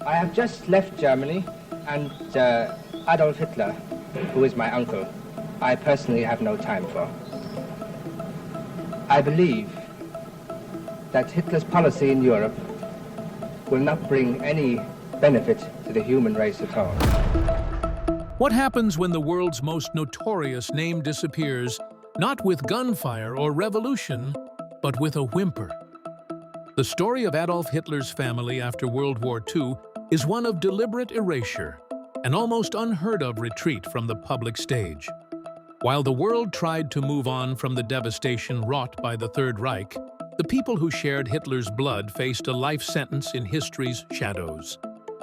I have just left Germany, and Adolf Hitler, who is my uncle, I personally have no time for. I believe that Hitler's policy in Europe will not bring any benefit to the human race at all. What happens when the world's most notorious name disappears, not with gunfire or revolution, but with a whimper? The story of Adolf Hitler's family after World War II is one of deliberate erasure, an almost unheard-of retreat from the public stage. While the world tried to move on from the devastation wrought by the Third Reich, the people who shared Hitler's blood faced a life sentence in history's shadows.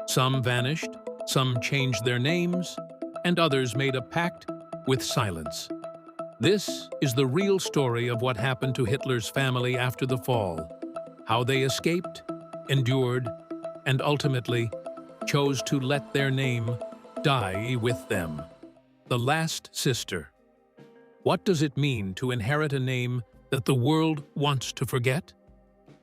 Some vanished, some changed their names, and others made a pact with silence. This is the real story of what happened to Hitler's family after the fall, how they escaped, endured, and ultimately chose to let their name die with them. The Last Sister. What does it mean to inherit a name that the world wants to forget?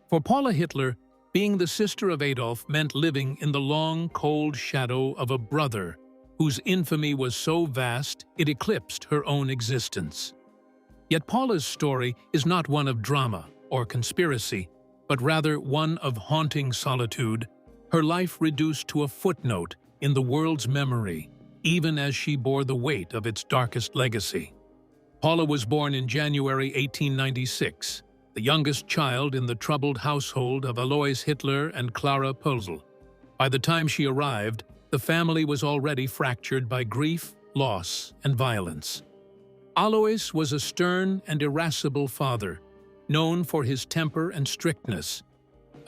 For Paula Hitler, being the sister of Adolf meant living in the long, cold shadow of a brother whose infamy was so vast it eclipsed her own existence. Yet Paula's story is not one of drama or conspiracy, but rather one of haunting solitude, her life reduced to a footnote in the world's memory, even as she bore the weight of its darkest legacy. Paula was born in January 1896, the youngest child in the troubled household of Alois Hitler and Clara Pölzl. By the time she arrived, the family was already fractured by grief, loss, and violence. Alois was a stern and irascible father, known for his temper and strictness,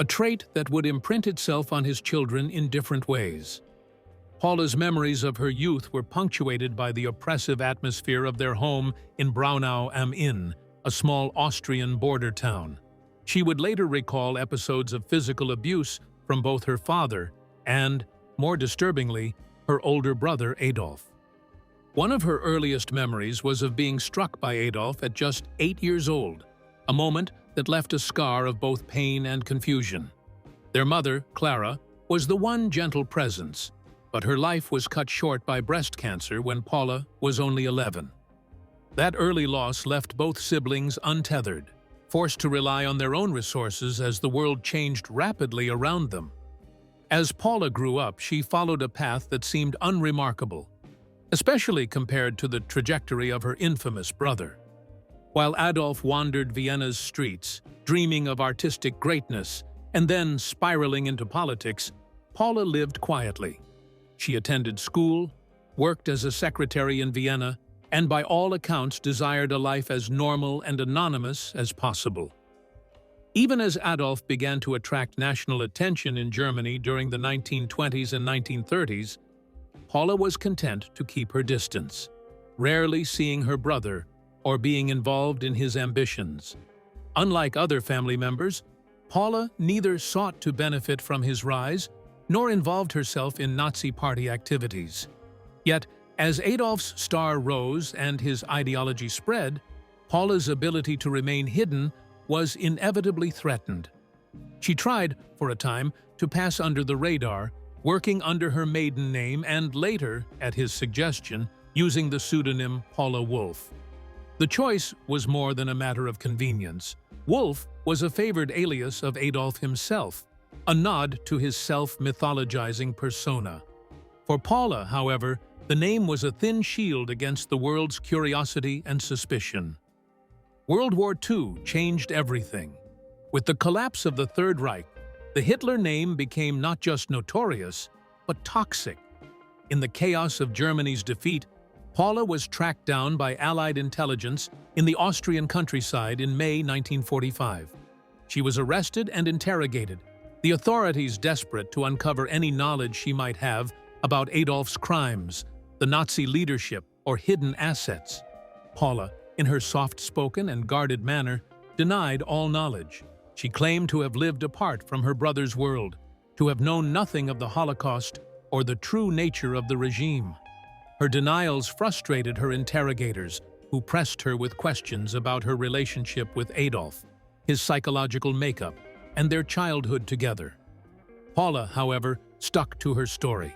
a trait that would imprint itself on his children in different ways. Paula's memories of her youth were punctuated by the oppressive atmosphere of their home in Braunau am Inn, a small Austrian border town. She would later recall episodes of physical abuse from both her father and, more disturbingly, her older brother Adolf. One of her earliest memories was of being struck by Adolf at just 8 years old, a moment that left a scar of both pain and confusion. Their mother, Clara, was the one gentle presence, but her life was cut short by breast cancer when Paula was only 11. That early loss left both siblings untethered, forced to rely on their own resources as the world changed rapidly around them. As Paula grew up, she followed a path that seemed unremarkable, especially compared to the trajectory of her infamous brother. While Adolf wandered Vienna's streets, dreaming of artistic greatness, and then spiraling into politics, Paula lived quietly. She attended school, worked as a secretary in Vienna, and by all accounts desired a life as normal and anonymous as possible. Even as Adolf began to attract national attention in Germany during the 1920s and 1930s, Paula was content to keep her distance, rarely seeing her brother or being involved in his ambitions. Unlike other family members, Paula neither sought to benefit from his rise nor involved herself in Nazi Party activities. Yet, as Adolf's star rose and his ideology spread, Paula's ability to remain hidden was inevitably threatened. She tried, for a time, to pass under the radar, working under her maiden name and later, at his suggestion, using the pseudonym Paula Wolf. The choice was more than a matter of convenience. Wolf was a favored alias of Adolf himself, a nod to his self-mythologizing persona. For Paula, however, the name was a thin shield against the world's curiosity and suspicion. World War II changed everything. With the collapse of the Third Reich, the Hitler name became not just notorious, but toxic. In the chaos of Germany's defeat, Paula was tracked down by Allied intelligence in the Austrian countryside in May 1945. She was arrested and interrogated, the authorities desperate to uncover any knowledge she might have about Adolf's crimes, the Nazi leadership, or hidden assets. Paula, in her soft-spoken and guarded manner, denied all knowledge. She claimed to have lived apart from her brother's world, to have known nothing of the Holocaust or the true nature of the regime. Her denials frustrated her interrogators, who pressed her with questions about her relationship with Adolf, his psychological makeup, and their childhood together. Paula, however, stuck to her story,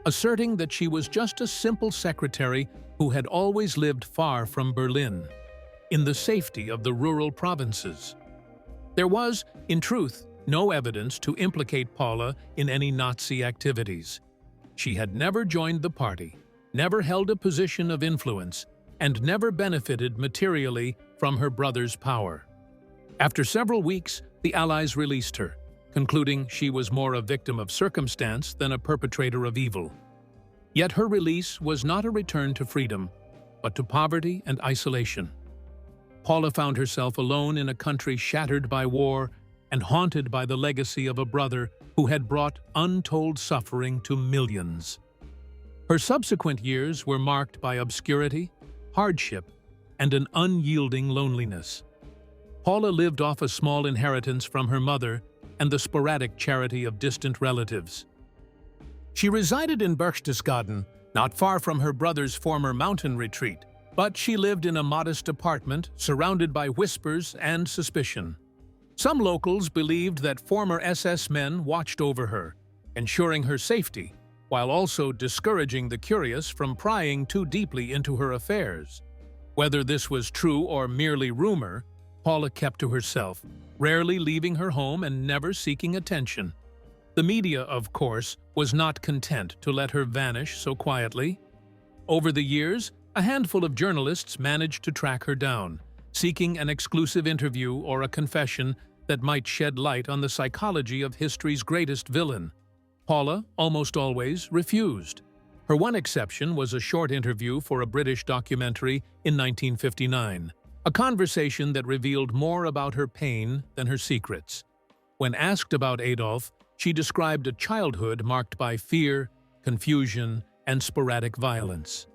asserting that she was just a simple secretary who had always lived far from Berlin, in the safety of the rural provinces. There was, in truth, no evidence to implicate Paula in any Nazi activities. She had never joined the party, never held a position of influence, and never benefited materially from her brother's power. After several weeks, the Allies released her, concluding she was more a victim of circumstance than a perpetrator of evil. Yet her release was not a return to freedom, but to poverty and isolation. Paula found herself alone in a country shattered by war and haunted by the legacy of a brother who had brought untold suffering to millions. Her subsequent years were marked by obscurity, hardship, and an unyielding loneliness. Paula lived off a small inheritance from her mother and the sporadic charity of distant relatives. She resided in Berchtesgaden, not far from her brother's former mountain retreat, but she lived in a modest apartment surrounded by whispers and suspicion. Some locals believed that former SS men watched over her, ensuring her safety, while also discouraging the curious from prying too deeply into her affairs. Whether this was true or merely rumor, Paula kept to herself, rarely leaving her home and never seeking attention. The media, of course, was not content to let her vanish so quietly. Over the years, a handful of journalists managed to track her down, seeking an exclusive interview or a confession that might shed light on the psychology of history's greatest villain. Paula, almost always, refused. Her one exception was a short interview for a British documentary in 1959, a conversation that revealed more about her pain than her secrets. When asked about Adolf, she described a childhood marked by fear, confusion, and sporadic violence.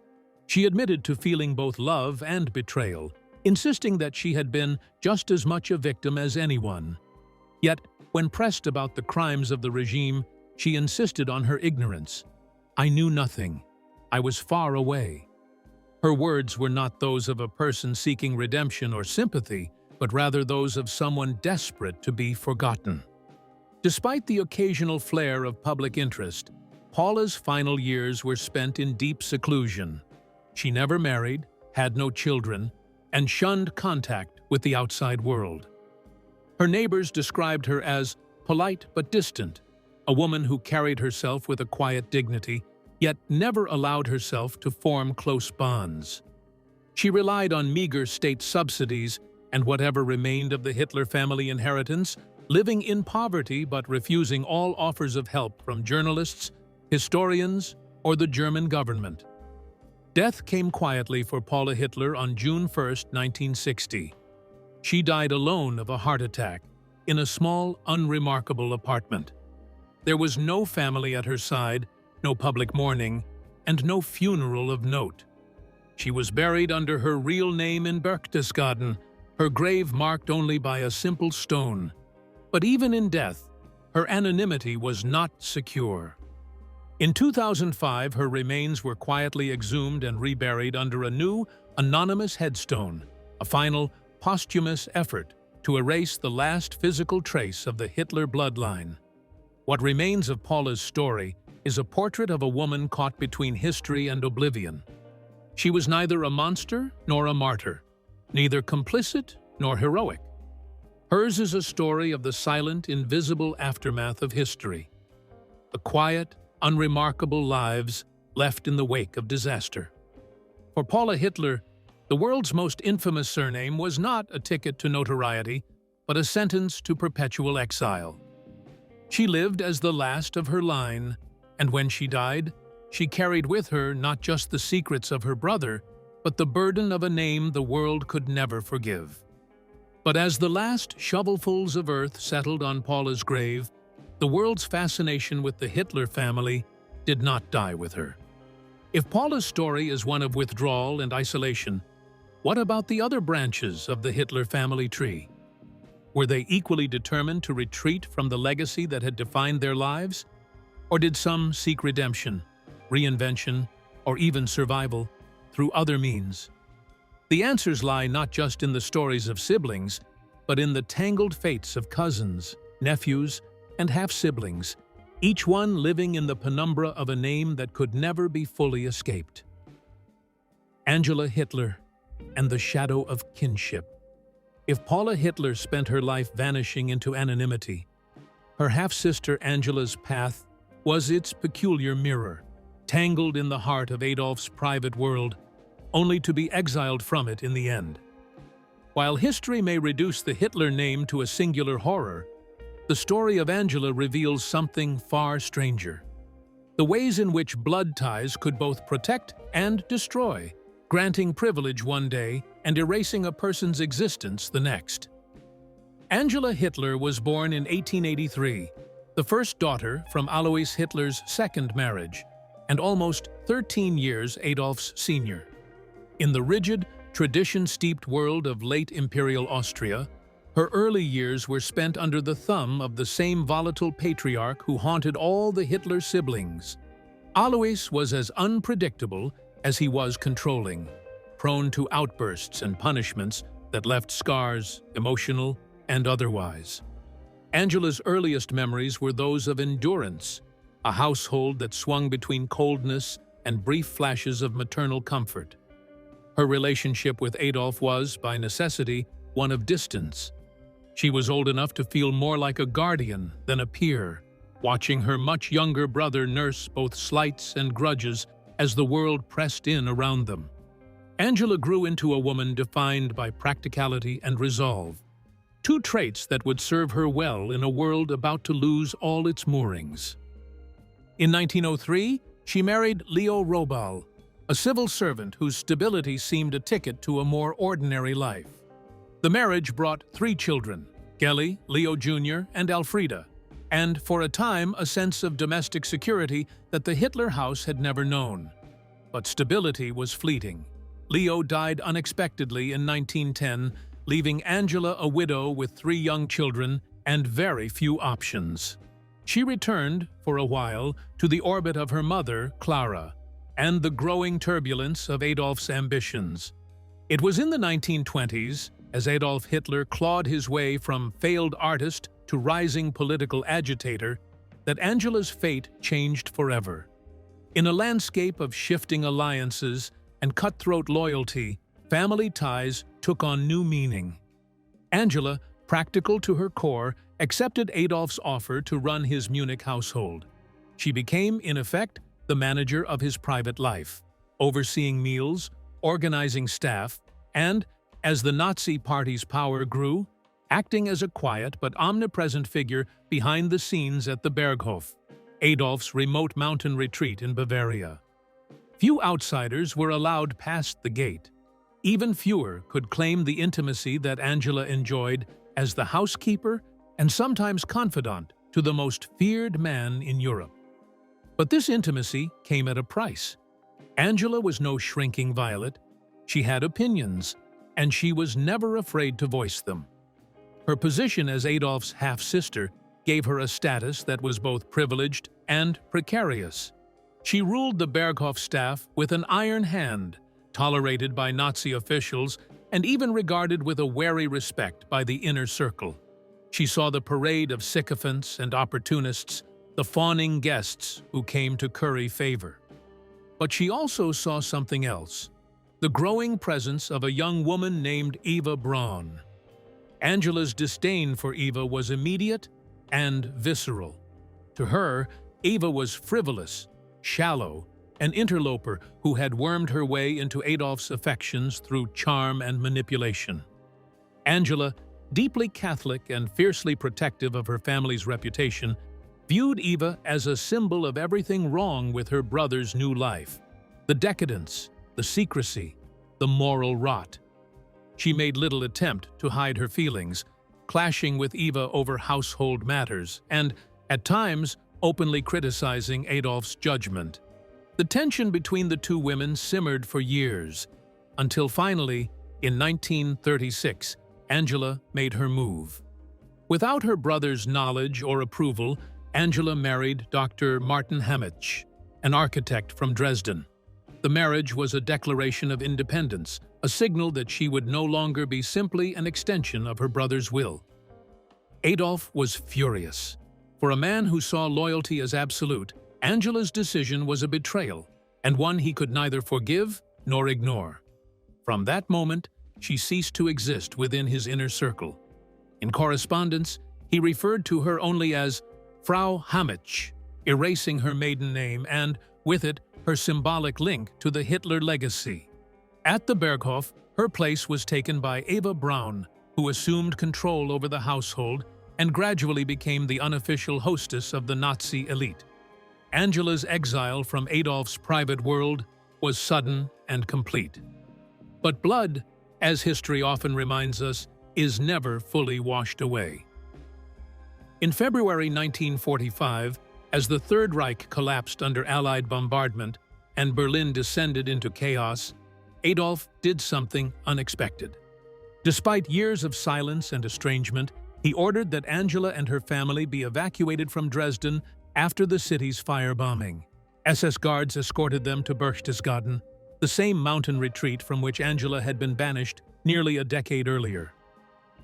She admitted to feeling both love and betrayal, insisting that she had been just as much a victim as anyone. Yet, when pressed about the crimes of the regime, she insisted on her ignorance. "I knew nothing. I was far away." Her words were not those of a person seeking redemption or sympathy, but rather those of someone desperate to be forgotten. Despite the occasional flare of public interest, Paula's final years were spent in deep seclusion. She never married, had no children, and shunned contact with the outside world. Her neighbors described her as polite but distant, a woman who carried herself with a quiet dignity, yet never allowed herself to form close bonds. She relied on meager state subsidies and whatever remained of the Hitler family inheritance, living in poverty but refusing all offers of help from journalists, historians, or the German government. Death came quietly for Paula Hitler on June 1, 1960. She died alone of a heart attack in a small, unremarkable apartment. There was no family at her side, no public mourning, and no funeral of note. She was buried under her real name in Berchtesgaden, her grave marked only by a simple stone. But even in death, her anonymity was not secure. In 2005, her remains were quietly exhumed and reburied under a new, anonymous headstone, a final, posthumous effort to erase the last physical trace of the Hitler bloodline. What remains of Paula's story is a portrait of a woman caught between history and oblivion. She was neither a monster nor a martyr, neither complicit nor heroic. Hers is a story of the silent, invisible aftermath of history, the quiet, unremarkable lives left in the wake of disaster. For Paula Hitler, the world's most infamous surname was not a ticket to notoriety, but a sentence to perpetual exile. She lived as the last of her line, and when she died, she carried with her not just the secrets of her brother, but the burden of a name the world could never forgive. But as the last shovelfuls of earth settled on Paula's grave, the world's fascination with the Hitler family did not die with her. If Paula's story is one of withdrawal and isolation, what about the other branches of the Hitler family tree? Were they equally determined to retreat from the legacy that had defined their lives? Or did some seek redemption, reinvention, or even survival through other means? The answers lie not just in the stories of siblings, but in the tangled fates of cousins, nephews, and half-siblings, each one living in the penumbra of a name that could never be fully escaped. Angela Hitler and the shadow of kinship. If Paula Hitler spent her life vanishing into anonymity, her half-sister Angela's path was its peculiar mirror, tangled in the heart of Adolf's private world, only to be exiled from it in the end. While history may reduce the Hitler name to a singular horror, the story of Angela reveals something far stranger. The ways in which blood ties could both protect and destroy, granting privilege one day and erasing a person's existence the next. Angela Hitler was born in 1883, the first daughter from Alois Hitler's second marriage, and almost 13 years Adolf's senior. In the rigid, tradition-steeped world of late Imperial Austria, her early years were spent under the thumb of the same volatile patriarch who haunted all the Hitler siblings. Alois was as unpredictable as he was controlling, prone to outbursts and punishments that left scars, emotional and otherwise. Angela's earliest memories were those of endurance, a household that swung between coldness and brief flashes of maternal comfort. Her relationship with Adolf was, by necessity, one of distance. She was old enough to feel more like a guardian than a peer, watching her much younger brother nurse both slights and grudges as the world pressed in around them. Angela grew into a woman defined by practicality and resolve, two traits that would serve her well in a world about to lose all its moorings. In 1903, she married Leo Robal, a civil servant whose stability seemed a ticket to a more ordinary life. The marriage brought 3 children, Gelly, Leo Jr., and Alfreda, and for a time a sense of domestic security that the Hitler house had never known. But stability was fleeting. Leo died unexpectedly in 1910, leaving Angela a widow with 3 young children and very few options. She returned, for a while, to the orbit of her mother, Clara, and the growing turbulence of Adolf's ambitions. It was in the 1920s, as Adolf Hitler clawed his way from failed artist to rising political agitator, that Angela's fate changed forever. In a landscape of shifting alliances and cutthroat loyalty, family ties took on new meaning. Angela, practical to her core, accepted Adolf's offer to run his Munich household. She became, in effect, the manager of his private life, overseeing meals, organizing staff, and, as the Nazi Party's power grew, acting as a quiet but omnipresent figure behind the scenes at the Berghof, Adolf's remote mountain retreat in Bavaria. Few outsiders were allowed past the gate. Even fewer could claim the intimacy that Angela enjoyed as the housekeeper and sometimes confidant to the most feared man in Europe. But this intimacy came at a price. Angela was no shrinking violet. She had opinions, and she was never afraid to voice them. Her position as Adolf's half-sister gave her a status that was both privileged and precarious. She ruled the Berghof staff with an iron hand, tolerated by Nazi officials and even regarded with a wary respect by the inner circle. She saw the parade of sycophants and opportunists, the fawning guests who came to curry favor. But she also saw something else, the growing presence of a young woman named Eva Braun. Angela's disdain for Eva was immediate and visceral. To her, Eva was frivolous, shallow, an interloper who had wormed her way into Adolf's affections through charm and manipulation. Angela, deeply Catholic and fiercely protective of her family's reputation, viewed Eva as a symbol of everything wrong with her brother's new life: the decadence, the secrecy, the moral rot. She made little attempt to hide her feelings, clashing with Eva over household matters and, at times, openly criticizing Adolf's judgment. The tension between the two women simmered for years, until finally, in 1936, Angela made her move. Without her brother's knowledge or approval, Angela married Dr. Martin Hamitsch, an architect from Dresden. The marriage was a declaration of independence, a signal that she would no longer be simply an extension of her brother's will. Adolf was furious. For a man who saw loyalty as absolute, Angela's decision was a betrayal, and one he could neither forgive nor ignore. From that moment, she ceased to exist within his inner circle. In correspondence, he referred to her only as Frau Hammitsch, erasing her maiden name and, with it, her symbolic link to the Hitler legacy. At the Berghof, her place was taken by Eva Braun, who assumed control over the household and gradually became the unofficial hostess of the Nazi elite. Angela's exile from Adolf's private world was sudden and complete. But blood, as history often reminds us, is never fully washed away. In February 1945, as the Third Reich collapsed under Allied bombardment and Berlin descended into chaos, Adolf did something unexpected. Despite years of silence and estrangement, he ordered that Angela and her family be evacuated from Dresden after the city's firebombing. SS guards escorted them to Berchtesgaden, the same mountain retreat from which Angela had been banished nearly a decade earlier.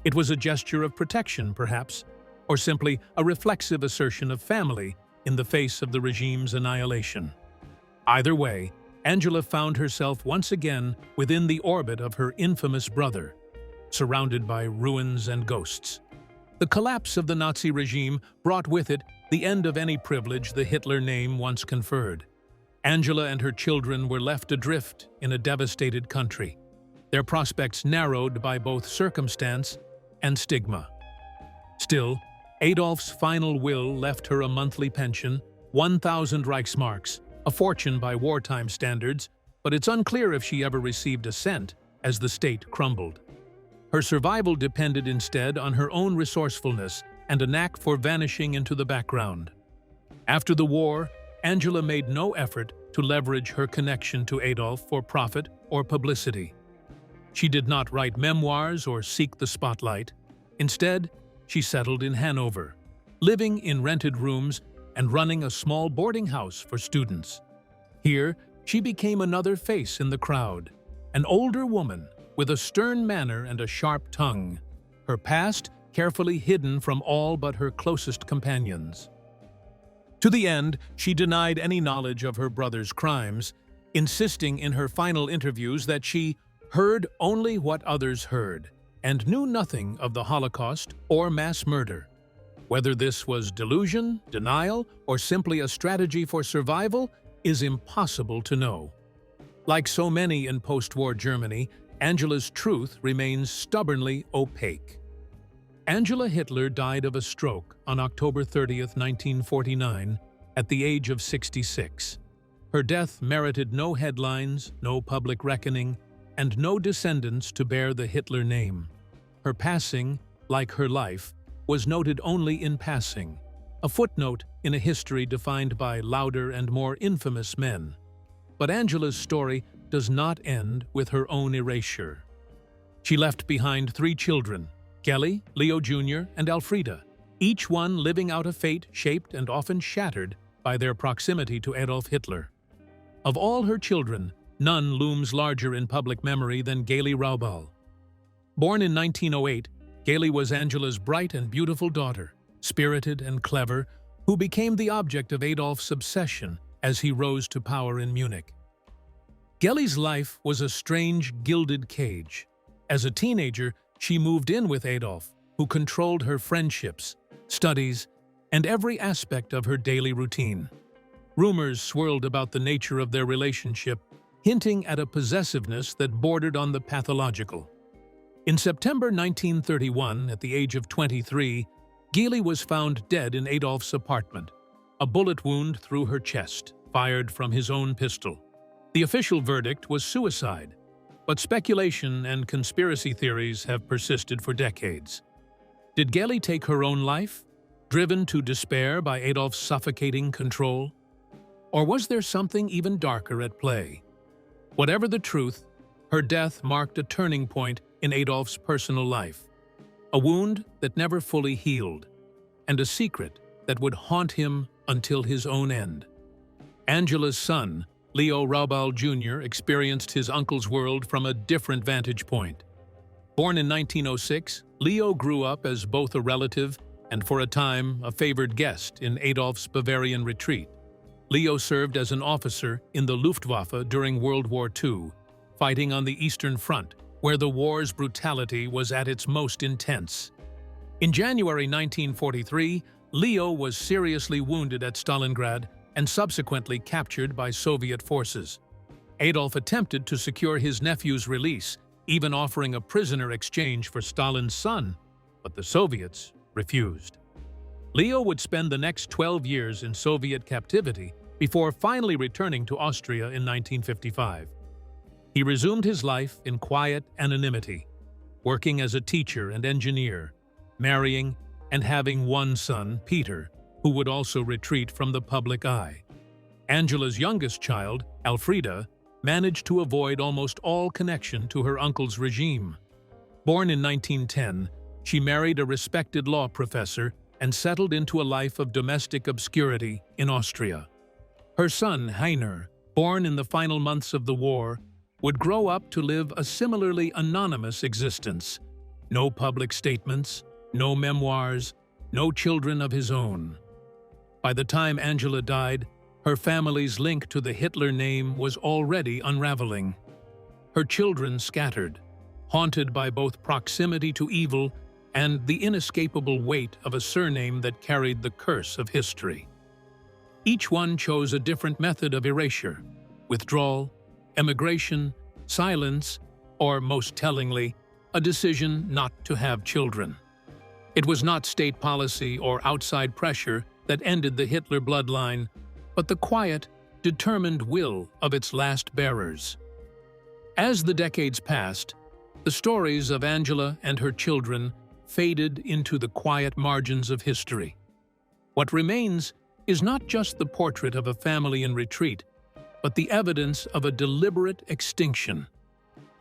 It was a gesture of protection, perhaps, or simply a reflexive assertion of family in the face of the regime's annihilation. Either way, Angela found herself once again within the orbit of her infamous brother, surrounded by ruins and ghosts. The collapse of the Nazi regime brought with it the end of any privilege the Hitler name once conferred. Angela and her children were left adrift in a devastated country, their prospects narrowed by both circumstance and stigma. Still, Adolf's final will left her a monthly pension, 1,000 Reichsmarks, a fortune by wartime standards, but it's unclear if she ever received a cent as the state crumbled. Her survival depended instead on her own resourcefulness and a knack for vanishing into the background. After the war, Angela made no effort to leverage her connection to Adolf for profit or publicity. She did not write memoirs or seek the spotlight. Instead, she settled in Hanover, living in rented rooms and running a small boarding house for students. Here, she became another face in the crowd, an older woman with a stern manner and a sharp tongue, her past carefully hidden from all but her closest companions. To the end, she denied any knowledge of her brother's crimes, insisting in her final interviews that she heard only what others heard and knew nothing of the Holocaust or mass murder. Whether this was delusion, denial, or simply a strategy for survival is impossible to know. Like so many in post-war Germany, Angela's truth remains stubbornly opaque. Angela Hitler died of a stroke on October 30, 1949, at the age of 66. Her death merited no headlines, no public reckoning, and no descendants to bear the Hitler name. Her passing, like her life, was noted only in passing, a footnote in a history defined by louder and more infamous men. But Angela's story does not end with her own erasure. She left behind 3 children, Gelly, Leo Jr., and Elfriede, each one living out a fate shaped and often shattered by their proximity to Adolf Hitler. Of all her children, none looms larger in public memory than Gelly Raubal. Born in 1908, Gelly was Angela's bright and beautiful daughter, spirited and clever, who became the object of Adolf's obsession as he rose to power in Munich. Gelly's life was a strange, gilded cage. As a teenager, she moved in with Adolf, who controlled her friendships, studies, and every aspect of her daily routine. Rumors swirled about the nature of their relationship, hinting at a possessiveness that bordered on the pathological. In September 1931, at the age of 23, Gelly was found dead in Adolf's apartment, a bullet wound through her chest, fired from his own pistol. The official verdict was suicide, but speculation and conspiracy theories have persisted for decades. Did Gelly take her own life, driven to despair by Adolf's suffocating control? Or was there something even darker at play? Whatever the truth, her death marked a turning point in Adolf's personal life, a wound that never fully healed, and a secret that would haunt him until his own end. Angela's son, Leo Raubal Jr., experienced his uncle's world from a different vantage point. Born in 1906, Leo grew up as both a relative and for a time a favored guest in Adolf's Bavarian retreat. Leo served as an officer in the Luftwaffe during World War II, fighting on the Eastern Front, where the war's brutality was at its most intense. In January 1943, Leo was seriously wounded at Stalingrad and subsequently captured by Soviet forces. Adolf attempted to secure his nephew's release, even offering a prisoner exchange for Stalin's son, but the Soviets refused. Leo would spend the next 12 years in Soviet captivity before finally returning to Austria in 1955. He resumed his life in quiet anonymity, working as a teacher and engineer, marrying and having one son, Peter, who would also retreat from the public eye. Angela's youngest child, Alfreda, managed to avoid almost all connection to her uncle's regime. Born in 1910, she married a respected law professor and settled into a life of domestic obscurity in Austria. Her son, Heiner, born in the final months of the war, would grow up to live a similarly anonymous existence. No public statements, no memoirs, no children of his own. By the time Angela died, her family's link to the Hitler name was already unraveling. Her children scattered, haunted by both proximity to evil and the inescapable weight of a surname that carried the curse of history. Each one chose a different method of erasure: withdrawal, emigration, silence, or, most tellingly, a decision not to have children. It was not state policy or outside pressure that ended the Hitler bloodline, but the quiet, determined will of its last bearers. As the decades passed, the stories of Angela and her children faded into the quiet margins of history. What remains is not just the portrait of a family in retreat, but the evidence of a deliberate extinction,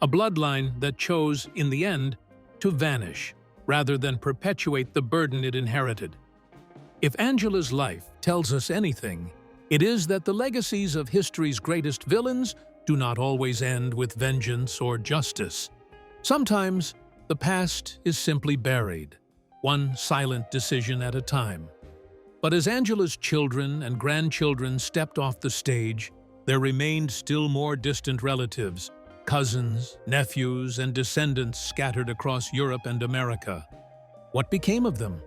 a bloodline that chose, in the end, to vanish rather than perpetuate the burden it inherited. If Angela's life tells us anything, it is that the legacies of history's greatest villains do not always end with vengeance or justice. Sometimes, the past is simply buried, one silent decision at a time. But as Angela's children and grandchildren stepped off the stage, there remained still more distant relatives, cousins, nephews, and descendants scattered across Europe and America. What became of them?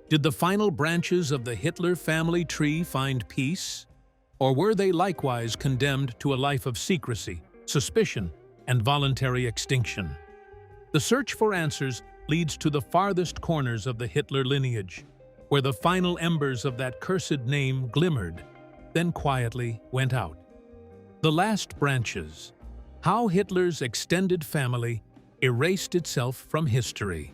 Did the final branches of the Hitler family tree find peace? Or were they likewise condemned to a life of secrecy, suspicion, and voluntary extinction? The search for answers leads to the farthest corners of the Hitler lineage, where the final embers of that cursed name glimmered, then quietly went out. The last branches: how Hitler's extended family erased itself from history.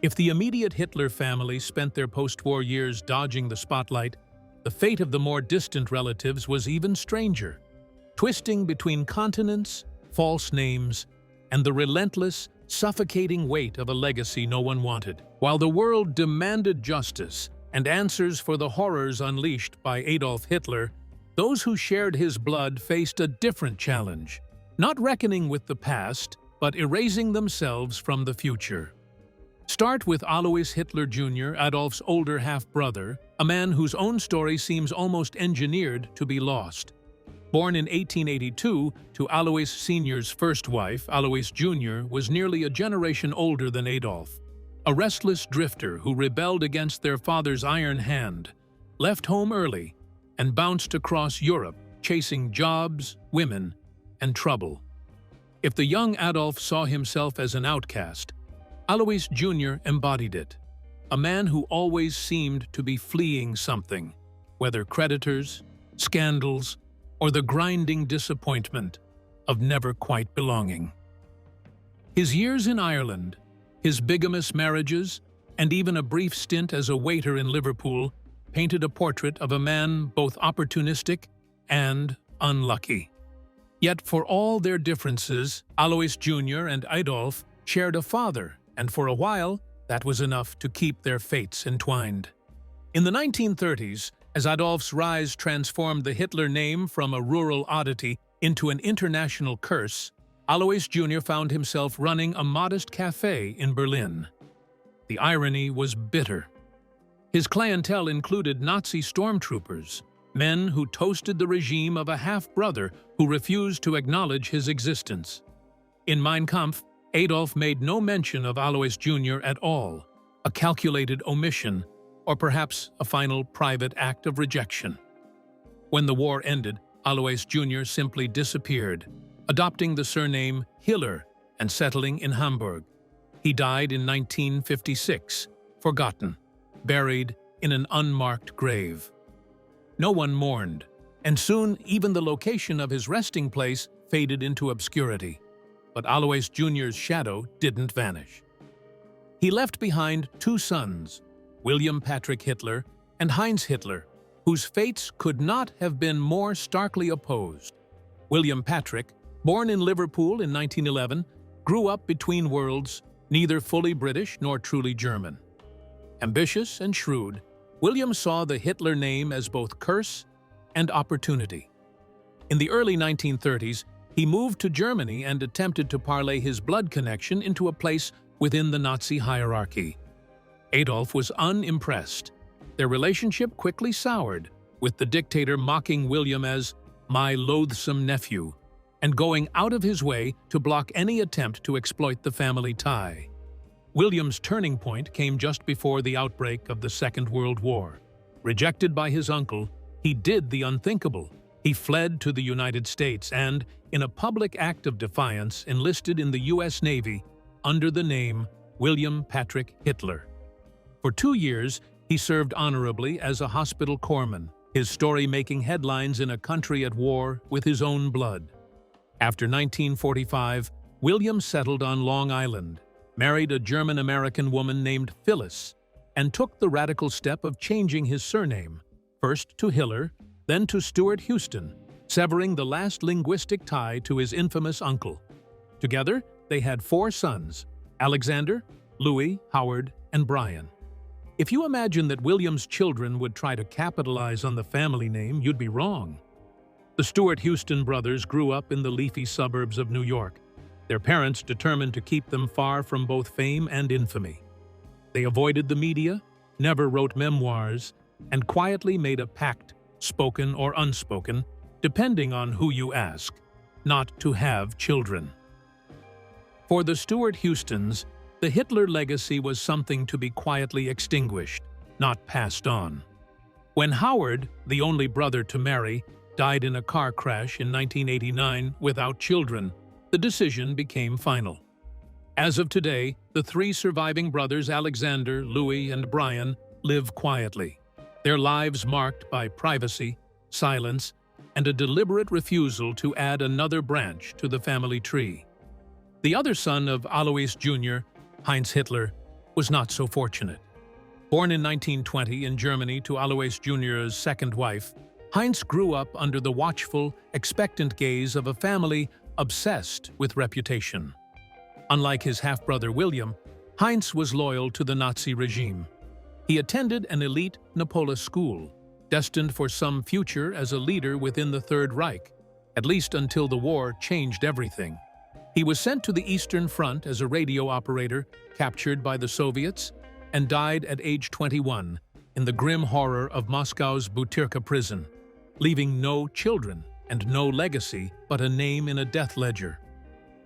If the immediate Hitler family spent their post-war years dodging the spotlight, the fate of the more distant relatives was even stranger, twisting between continents, false names, and the relentless, suffocating weight of a legacy no one wanted. While the world demanded justice and answers for the horrors unleashed by Adolf Hitler, those who shared his blood faced a different challenge, not reckoning with the past, but erasing themselves from the future. Start with Alois Hitler Jr., Adolf's older half-brother, a man whose own story seems almost engineered to be lost. Born in 1882 to Alois Sr.'s first wife, Alois Jr. was nearly a generation older than Adolf. A restless drifter who rebelled against their father's iron hand, left home early, and bounced across Europe, chasing jobs, women, and trouble. If the young Adolf saw himself as an outcast, Alois Jr. embodied it, a man who always seemed to be fleeing something, whether creditors, scandals, or the grinding disappointment of never quite belonging. His years in Ireland, his bigamous marriages, and even a brief stint as a waiter in Liverpool painted a portrait of a man both opportunistic and unlucky. Yet for all their differences, Alois Jr. and Adolf shared a father, and for a while, that was enough to keep their fates entwined. In the 1930s, as Adolf's rise transformed the Hitler name from a rural oddity into an international curse, Alois Jr. found himself running a modest cafe in Berlin. The irony was bitter. His clientele included Nazi stormtroopers, men who toasted the regime of a half-brother who refused to acknowledge his existence. In Mein Kampf, Adolf made no mention of Alois Jr. at all, a calculated omission, or perhaps a final private act of rejection. When the war ended, Alois Jr. simply disappeared, adopting the surname Hiller and settling in Hamburg. He died in 1956, forgotten, buried in an unmarked grave. No one mourned, and soon even the location of his resting place faded into obscurity. But Alois Jr.'s shadow didn't vanish. He left behind two sons, William Patrick Hitler and Heinz Hitler, whose fates could not have been more starkly opposed. William Patrick, born in Liverpool in 1911, grew up between worlds, neither fully British nor truly German. Ambitious and shrewd, William saw the Hitler name as both curse and opportunity. In the early 1930s, he moved to Germany and attempted to parlay his blood connection into a place within the Nazi hierarchy. Adolf was unimpressed. Their relationship quickly soured, with the dictator mocking William as "my loathsome nephew," and going out of his way to block any attempt to exploit the family tie. William's turning point came just before the outbreak of the Second World War. Rejected by his uncle, he did the unthinkable. He fled to the United States and, in a public act of defiance, enlisted in the U.S. Navy under the name William Patrick Hitler. For 2 years, he served honorably as a hospital corpsman, his story making headlines in a country at war with his own blood. After 1945, William settled on Long Island, married a German-American woman named Phyllis, and took the radical step of changing his surname, first to Hiller, then to Stuart Houston, severing the last linguistic tie to his infamous uncle. Together, they had 4 sons: Alexander, Louis, Howard, and Brian. If you imagine that William's children would try to capitalize on the family name, you'd be wrong. The Stuart Houston brothers grew up in the leafy suburbs of New York, their parents determined to keep them far from both fame and infamy. They avoided the media, never wrote memoirs, and quietly made a pact, spoken or unspoken, depending on who you ask, not to have children. For the Stuart Houstons, the Hitler legacy was something to be quietly extinguished, not passed on. When Howard, the only brother to marry, died in a car crash in 1989 without children, the decision became final. As of today, the 3 surviving brothers, Alexander, Louis, and Brian, live quietly, their lives marked by privacy, silence, and a deliberate refusal to add another branch to the family tree. The other son of Alois Jr., Heinz Hitler, was not so fortunate. Born in 1920 in Germany to Alois Jr.'s second wife, Heinz grew up under the watchful, expectant gaze of a family obsessed with reputation. Unlike his half-brother William, Heinz was loyal to the Nazi regime. He attended an elite Napoleon school, destined for some future as a leader within the Third Reich, at least until the war changed everything. He was sent to the Eastern Front as a radio operator, captured by the Soviets, and died at age 21 in the grim horror of Moscow's Butyrka prison, leaving no children and no legacy but a name in a death ledger.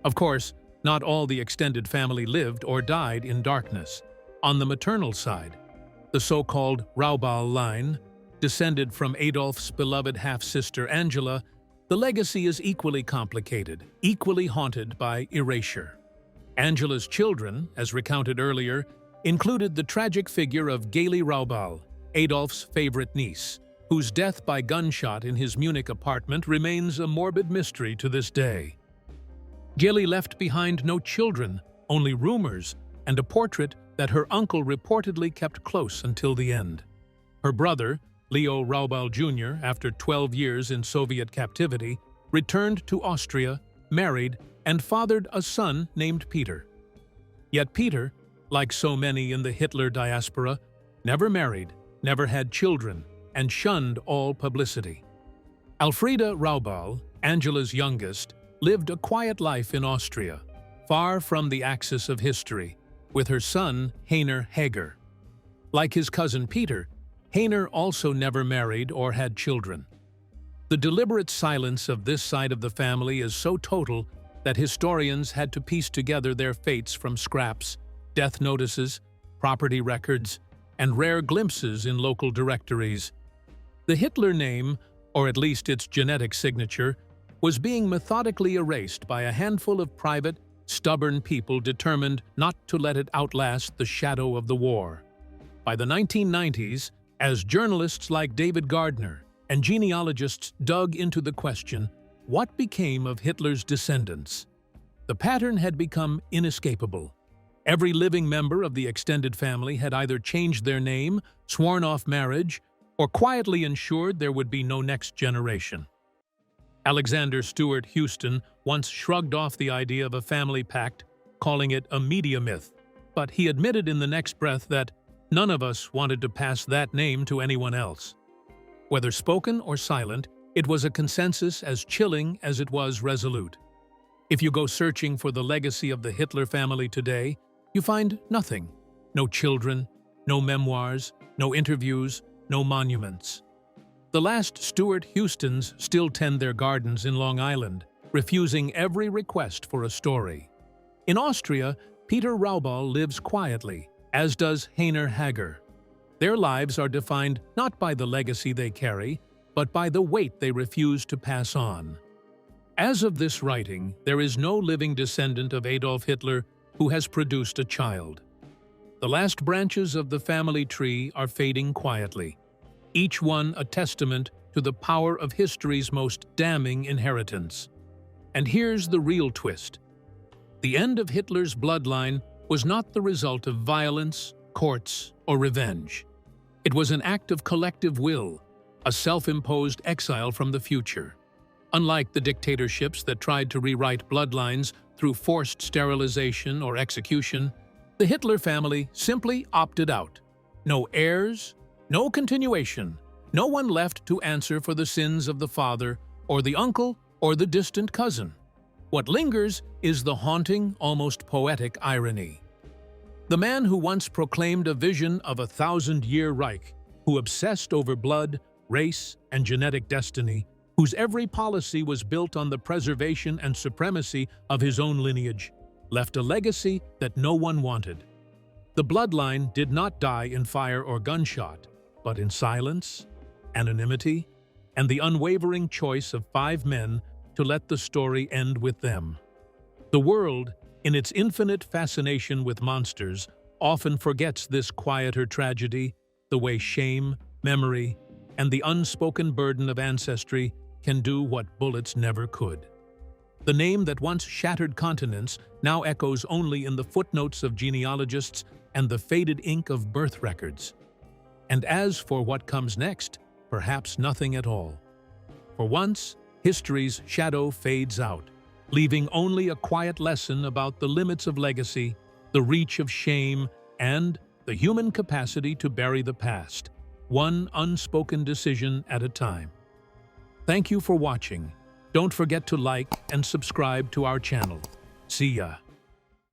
Of course, not all the extended family lived or died in darkness. On the maternal side, the so-called Raubal line, descended from Adolf's beloved half-sister Angela, the legacy is equally complicated, equally haunted by erasure. Angela's children, as recounted earlier, included the tragic figure of Gaily Raubal, Adolf's favorite niece, whose death by gunshot in his Munich apartment remains a morbid mystery to this day. Gaily left behind no children, only rumors, and a portrait that her uncle reportedly kept close until the end. Her brother, Leo Raubal Jr., after 12 years in Soviet captivity, returned to Austria, married, and fathered a son named Peter. Yet Peter, like so many in the Hitler diaspora, never married, never had children, and shunned all publicity. Elfriede Raubal, Angela's youngest, lived a quiet life in Austria, far from the axis of history, with her son, Heiner Hager. Like his cousin Peter, Heiner also never married or had children. The deliberate silence of this side of the family is so total that historians had to piece together their fates from scraps, death notices, property records, and rare glimpses in local directories. The Hitler name, or at least its genetic signature, was being methodically erased by a handful of private, stubborn people determined not to let it outlast the shadow of the war. By the 1990s, as journalists like David Gardner and genealogists dug into the question, what became of Hitler's descendants? The pattern had become inescapable. Every living member of the extended family had either changed their name, sworn off marriage, or quietly ensured there would be no next generation. Alexander Stewart Houston once shrugged off the idea of a family pact, calling it a media myth, but he admitted in the next breath that none of us wanted to pass that name to anyone else. Whether spoken or silent, it was a consensus as chilling as it was resolute. If you go searching for the legacy of the Hitler family today, you find nothing. No children, no memoirs, no interviews, no monuments. The last Stewart Houstons still tend their gardens in Long Island, refusing every request for a story. In Austria, Peter Raubal lives quietly, as does Heiner Hager. Their lives are defined not by the legacy they carry, but by the weight they refuse to pass on. As of this writing, there is no living descendant of Adolf Hitler who has produced a child. The last branches of the family tree are fading quietly, each one a testament to the power of history's most damning inheritance. And here's the real twist. The end of Hitler's bloodline was not the result of violence, courts, or revenge. It was an act of collective will, a self-imposed exile from the future. Unlike the dictatorships that tried to rewrite bloodlines through forced sterilization or execution, the Hitler family simply opted out. No heirs, no continuation, no one left to answer for the sins of the father or the uncle or the distant cousin. What lingers is the haunting, almost poetic irony. The man who once proclaimed a vision of a 1,000-year Reich, who obsessed over blood, race, and genetic destiny, whose every policy was built on the preservation and supremacy of his own lineage, left a legacy that no one wanted. The bloodline did not die in fire or gunshot, but in silence, anonymity, and the unwavering choice of 5 men to let the story end with them. The world, in its infinite fascination with monsters, often forgets this quieter tragedy, the way shame, memory, and the unspoken burden of ancestry can do what bullets never could. The name that once shattered continents now echoes only in the footnotes of genealogists and the faded ink of birth records. And as for what comes next, perhaps nothing at all. For once, history's shadow fades out, leaving only a quiet lesson about the limits of legacy, the reach of shame, and the human capacity to bury the past, one unspoken decision at a time. Thank you for watching. Don't forget to like and subscribe to our channel. See ya.